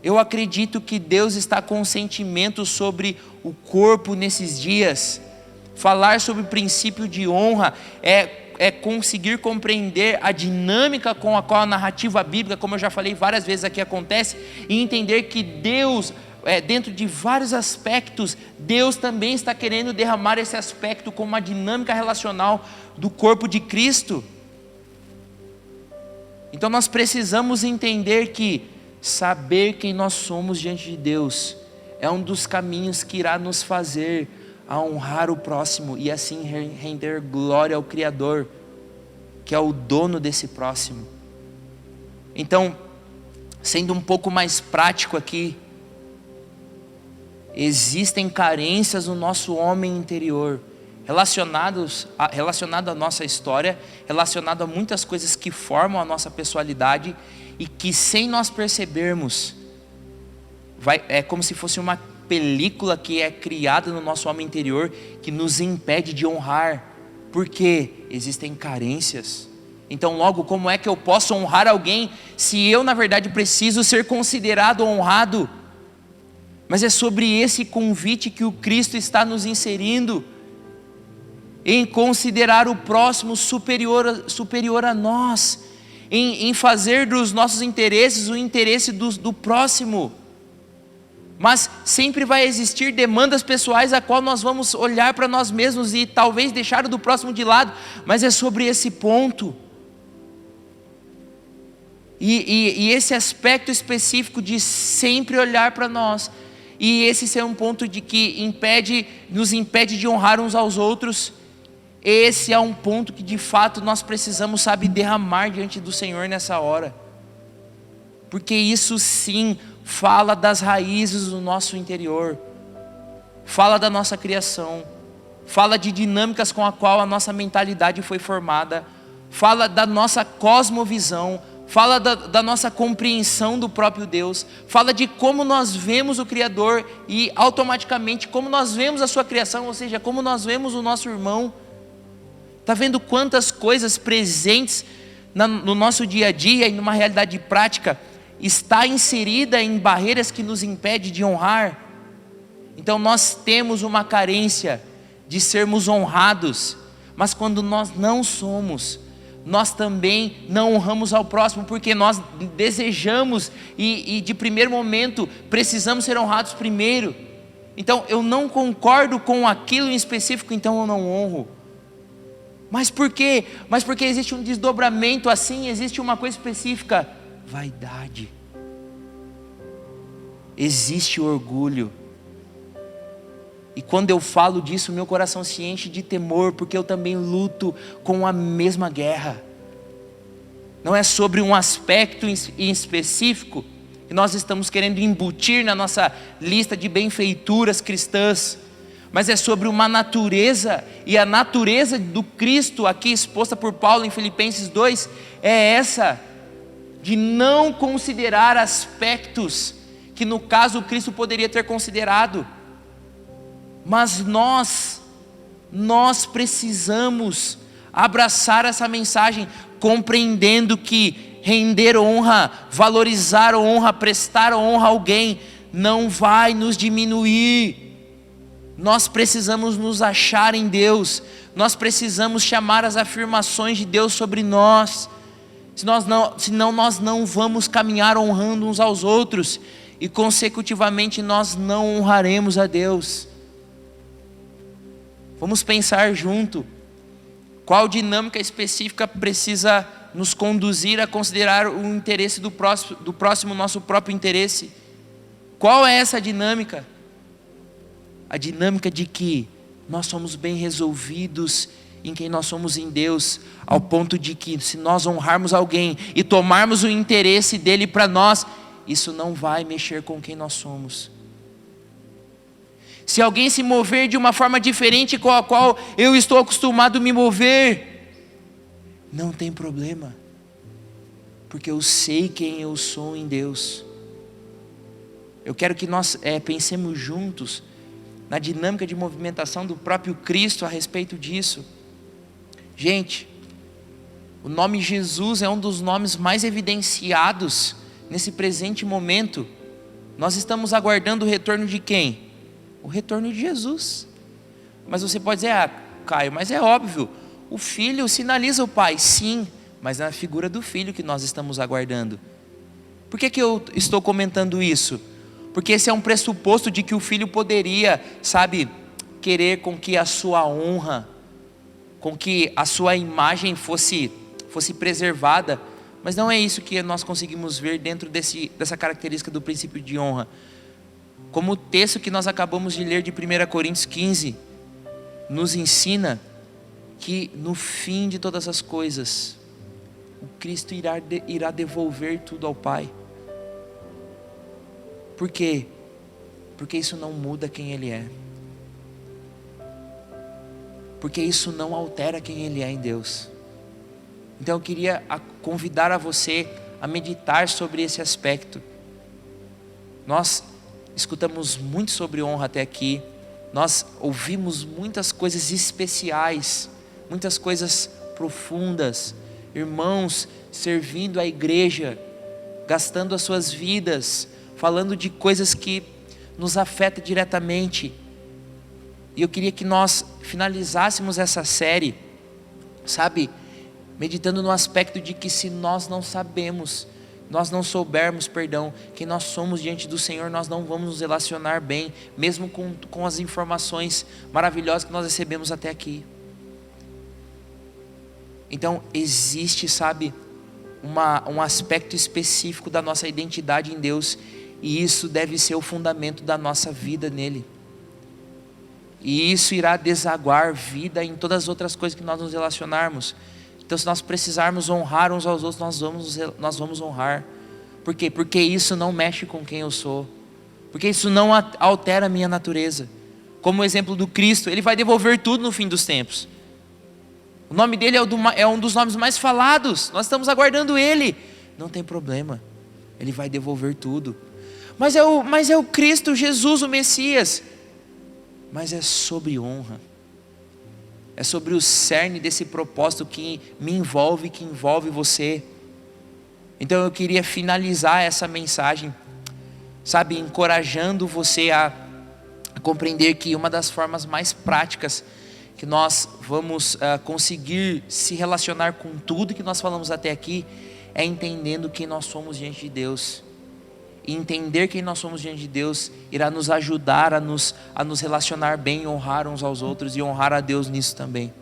Eu acredito que Deus está com um sentimento sobre o corpo nesses dias. Falar sobre o princípio de honra é conseguir compreender a dinâmica com a qual a narrativa bíblica, como eu já falei várias vezes aqui, acontece, e entender que Deus, dentro de vários aspectos, Deus também está querendo derramar esse aspecto como uma dinâmica relacional do corpo de Cristo. Então nós precisamos entender que saber quem nós somos diante de Deus é um dos caminhos que irá nos fazer a honrar o próximo e assim render glória ao Criador, que é o dono desse próximo. Então, sendo um pouco mais prático aqui, existem carências no nosso homem interior, relacionado à nossa história, relacionado a muitas coisas que formam a nossa pessoalidade e que, sem nós percebermos, é como se fosse uma película que é criada no nosso homem interior, que nos impede de honrar, porque existem carências. Então logo, como é que eu posso honrar alguém, se eu na verdade preciso ser considerado honrado? Mas é sobre esse convite que o Cristo está nos inserindo, em considerar o próximo superior a nós, em fazer dos nossos interesses o interesse do próximo. Mas sempre vai existir demandas pessoais a qual nós vamos olhar para nós mesmos e talvez deixar o do próximo de lado, mas é sobre esse ponto. E esse aspecto específico de sempre olhar para nós, e esse ser um ponto de que nos impede de honrar uns aos outros. Esse é um ponto que de fato nós precisamos, derramar diante do Senhor nessa hora, porque isso sim fala das raízes do nosso interior, fala da nossa criação, fala de dinâmicas com a qual a nossa mentalidade foi formada, fala da nossa cosmovisão, fala da nossa compreensão do próprio Deus, fala de como nós vemos o Criador e automaticamente como nós vemos a sua criação, ou seja, como nós vemos o nosso irmão. Está vendo quantas coisas presentes no nosso dia a dia e numa realidade prática está inserida em barreiras que nos impedem de honrar? Então nós temos uma carência de sermos honrados, mas quando nós não somos, nós também não honramos ao próximo, porque nós desejamos e de primeiro momento precisamos ser honrados primeiro. Então eu não concordo com aquilo em específico, então eu não honro. Mas por quê? Mas porque existe um desdobramento assim, existe uma coisa específica: vaidade. Existe orgulho. E quando eu falo disso, meu coração se enche de temor, porque eu também luto com a mesma guerra. Não é sobre um aspecto em específico que nós estamos querendo embutir na nossa lista de benfeituras cristãs, mas é sobre uma natureza, e a natureza do Cristo aqui exposta por Paulo em Filipenses 2 é essa, de não considerar aspectos que no caso o Cristo poderia ter considerado. Mas nós precisamos abraçar essa mensagem, compreendendo que render honra, valorizar honra, prestar honra a alguém não vai nos diminuir. Nós precisamos nos achar em Deus, nós precisamos chamar as afirmações de Deus sobre nós, Senão nós não vamos caminhar honrando uns aos outros, e consecutivamente nós não honraremos a Deus. Vamos pensar junto, qual dinâmica específica precisa nos conduzir a considerar o interesse do próximo nosso próprio interesse? Qual é essa dinâmica? A dinâmica de que nós somos bem resolvidos em quem nós somos em Deus, ao ponto de que se nós honrarmos alguém e tomarmos o interesse dele para nós, isso não vai mexer com quem nós somos. Se alguém se mover de uma forma diferente com a qual eu estou acostumado a me mover, não tem problema, porque eu sei quem eu sou em Deus. Eu quero que nós pensemos juntos na dinâmica de movimentação do próprio Cristo a respeito disso. Gente, o nome Jesus é um dos nomes mais evidenciados nesse presente momento. Nós estamos aguardando o retorno de quem? O retorno de Jesus. Mas você pode dizer, Caio, mas é óbvio, o Filho sinaliza o Pai. Sim, mas é a figura do Filho que nós estamos aguardando. Por que eu estou comentando isso? Porque esse é um pressuposto de que o Filho poderia, querer com que a sua honra, com que a sua imagem fosse preservada. Mas não é isso que nós conseguimos ver dentro dessa característica do princípio de honra. Como o texto que nós acabamos de ler de 1 Coríntios 15, nos ensina que no fim de todas as coisas, o Cristo irá devolver tudo ao Pai. Por quê? Porque isso não muda quem Ele é. Porque isso não altera quem Ele é em Deus. Então eu queria convidar a você a meditar sobre esse aspecto. Nós escutamos muito sobre honra até aqui. Nós ouvimos muitas coisas especiais, muitas coisas profundas. Irmãos servindo a igreja, gastando as suas vidas, falando de coisas que nos afetam diretamente. E eu queria que nós finalizássemos essa série, meditando no aspecto de que se nós não soubermos, quem nós somos diante do Senhor, nós não vamos nos relacionar bem, mesmo com as informações maravilhosas que nós recebemos até aqui. Então existe, um aspecto específico da nossa identidade em Deus, e isso deve ser o fundamento da nossa vida nele. E isso irá desaguar vida em todas as outras coisas que nós nos relacionarmos. Então, se nós precisarmos honrar uns aos outros, nós vamos honrar. Por quê? Porque isso não mexe com quem eu sou. Porque isso não altera a minha natureza. Como o exemplo do Cristo, Ele vai devolver tudo no fim dos tempos. O nome dele é um dos nomes mais falados. Nós estamos aguardando Ele. Não tem problema. Ele vai devolver tudo. Mas é o Cristo, Jesus, o Messias. Mas é sobre honra. É sobre o cerne desse propósito que me envolve, que envolve você. Então eu queria finalizar essa mensagem, encorajando você a compreender que uma das formas mais práticas que nós vamos conseguir se relacionar com tudo que nós falamos até aqui, é entendendo quem nós somos diante de Deus. E entender quem nós somos diante de Deus irá nos ajudar a nos relacionar bem, honrar uns aos outros e honrar a Deus nisso também.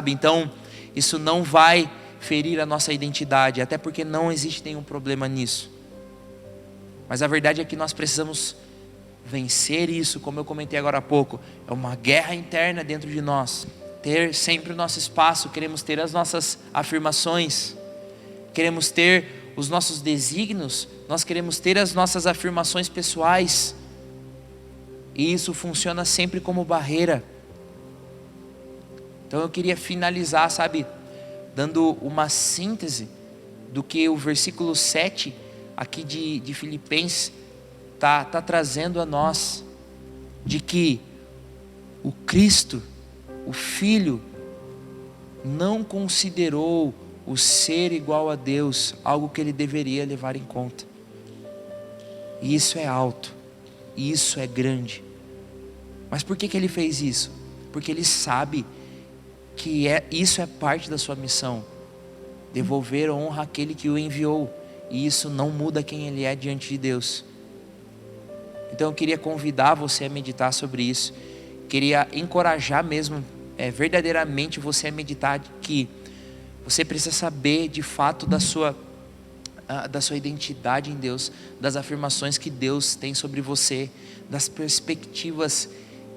Então isso não vai ferir a nossa identidade, até porque não existe nenhum problema nisso. Mas a verdade é que nós precisamos vencer isso, como eu comentei agora há pouco. É uma guerra interna dentro de nós. Ter sempre o nosso espaço, queremos ter as nossas afirmações, queremos ter os nossos desígnios, nós queremos ter as nossas afirmações pessoais, e isso funciona sempre como barreira. Então eu queria finalizar, dando uma síntese do que o versículo 7 aqui de Filipenses tá trazendo a nós, de que o Cristo, o Filho, não considerou o ser igual a Deus algo que Ele deveria levar em conta. E isso é alto, e isso é grande. Mas por que Ele fez isso? Porque Ele sabe que isso é parte da sua missão. devolver honra àquele que o enviou, e isso não muda quem ele é diante de Deus. Então eu queria convidar você a meditar sobre isso, queria encorajar mesmo, verdadeiramente você a meditar que você precisa saber de fato da sua identidade em Deus, das afirmações que Deus tem sobre você, das perspectivas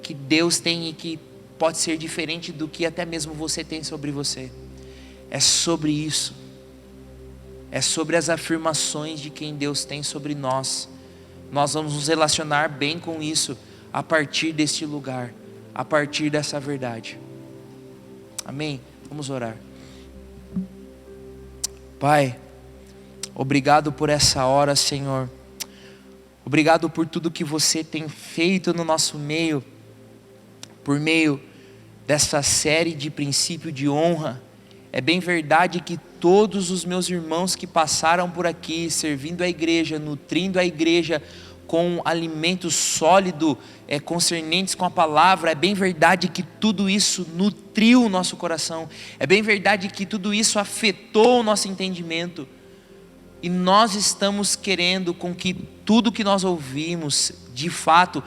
que Deus tem e que pode ser diferente do que até mesmo você tem sobre você. É sobre isso, é sobre as afirmações de quem Deus tem sobre nós. Nós vamos nos relacionar bem com isso a partir deste lugar, a partir dessa verdade. Amém? Vamos orar. Pai, obrigado por essa hora, Senhor. Obrigado por tudo que você tem feito no nosso meio, por meio dessa série de princípio de honra. É bem verdade que todos os meus irmãos que passaram por aqui, servindo a igreja, nutrindo a igreja com alimento sólido, concernentes com a palavra, é bem verdade que tudo isso nutriu o nosso coração, é bem verdade que tudo isso afetou o nosso entendimento, e nós estamos querendo com que tudo que nós ouvimos, de fato,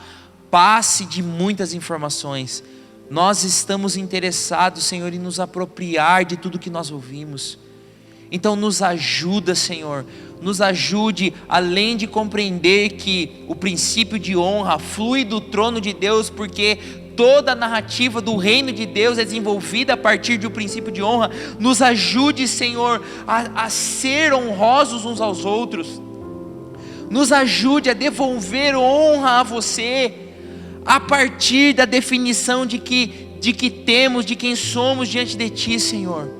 passe de muitas informações. Nós estamos interessados, Senhor, em nos apropriar de tudo que nós ouvimos. Então nos ajuda, Senhor, nos ajude, além de compreender que o princípio de honra flui do trono de Deus, porque toda a narrativa do reino de Deus é desenvolvida a partir do princípio de honra. Nos ajude, Senhor, a ser honrosos uns aos outros. Nos ajude a devolver honra a você, a partir da definição de que temos, de quem somos diante de Ti, Senhor.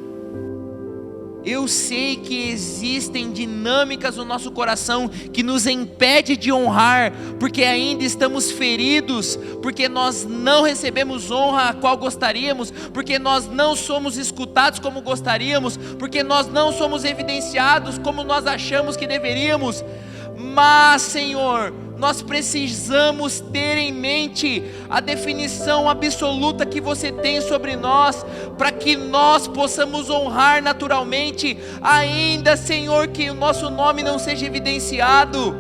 Eu sei que existem dinâmicas no nosso coração que nos impede de honrar, porque ainda estamos feridos, porque nós não recebemos honra a qual gostaríamos, porque nós não somos escutados como gostaríamos, porque nós não somos evidenciados como nós achamos que deveríamos. Mas, Senhor, nós precisamos ter em mente a definição absoluta que você tem sobre nós, para que nós possamos honrar naturalmente, ainda, Senhor, que o nosso nome não seja evidenciado.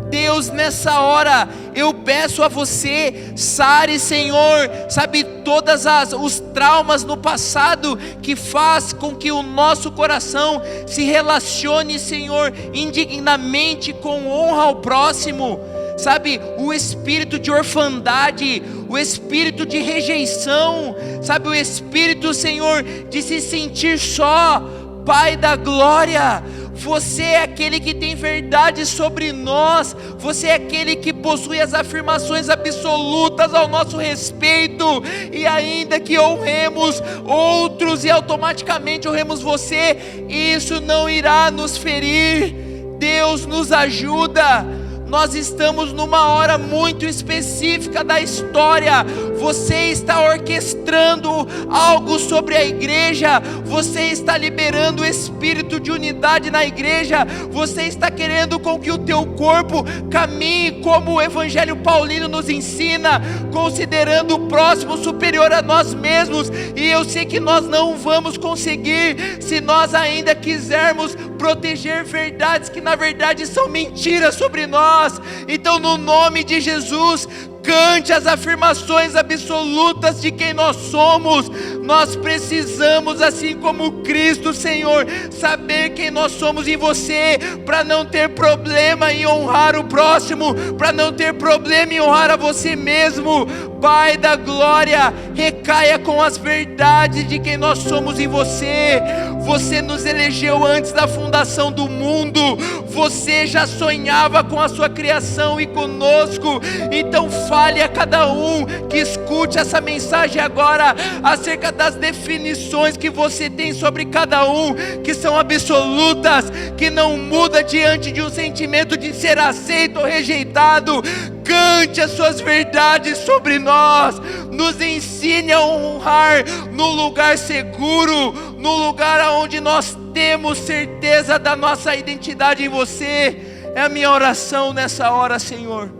Deus, nessa hora, eu peço a você, sare, Senhor, sabe, todas os traumas no passado, que faz com que o nosso coração se relacione, Senhor, indignamente com honra ao próximo, sabe, o espírito de orfandade, o espírito de rejeição, sabe, o espírito, Senhor, de se sentir só. Pai da glória, você é aquele que tem verdade sobre nós, você é aquele que possui as afirmações absolutas ao nosso respeito, e ainda que honremos outros e automaticamente honremos você, isso não irá nos ferir. Deus nos ajuda. Nós estamos numa hora muito específica da história. Você está orquestrando algo sobre a igreja. Você está liberando o espírito de unidade na igreja. Você está querendo com que o teu corpo caminhe como o evangelho paulino nos ensina, considerando o próximo superior a nós mesmos. E eu sei que nós não vamos conseguir se nós ainda quisermos proteger verdades que na verdade são mentiras sobre nós. Então, no nome de Jesus, cante as afirmações absolutas de quem nós somos. Nós precisamos, assim como Cristo, Senhor, saber quem nós somos em você, para não ter problema em honrar o próximo, para não ter problema em honrar a você mesmo. Pai da glória, recaia com as verdades de quem nós somos em você. Você nos elegeu antes da fundação do mundo, você já sonhava com a sua criação e conosco. Então fale a cada um que escute essa mensagem agora, acerca das definições que você tem sobre cada um, que são absolutas, que não muda diante de um sentimento de ser aceito ou rejeitado. Cante as suas verdades sobre nós, nos ensine a honrar no lugar seguro, no lugar onde nós temos certeza da nossa identidade em você. É a minha oração nessa hora, Senhor,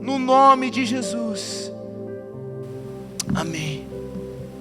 no nome de Jesus, amém.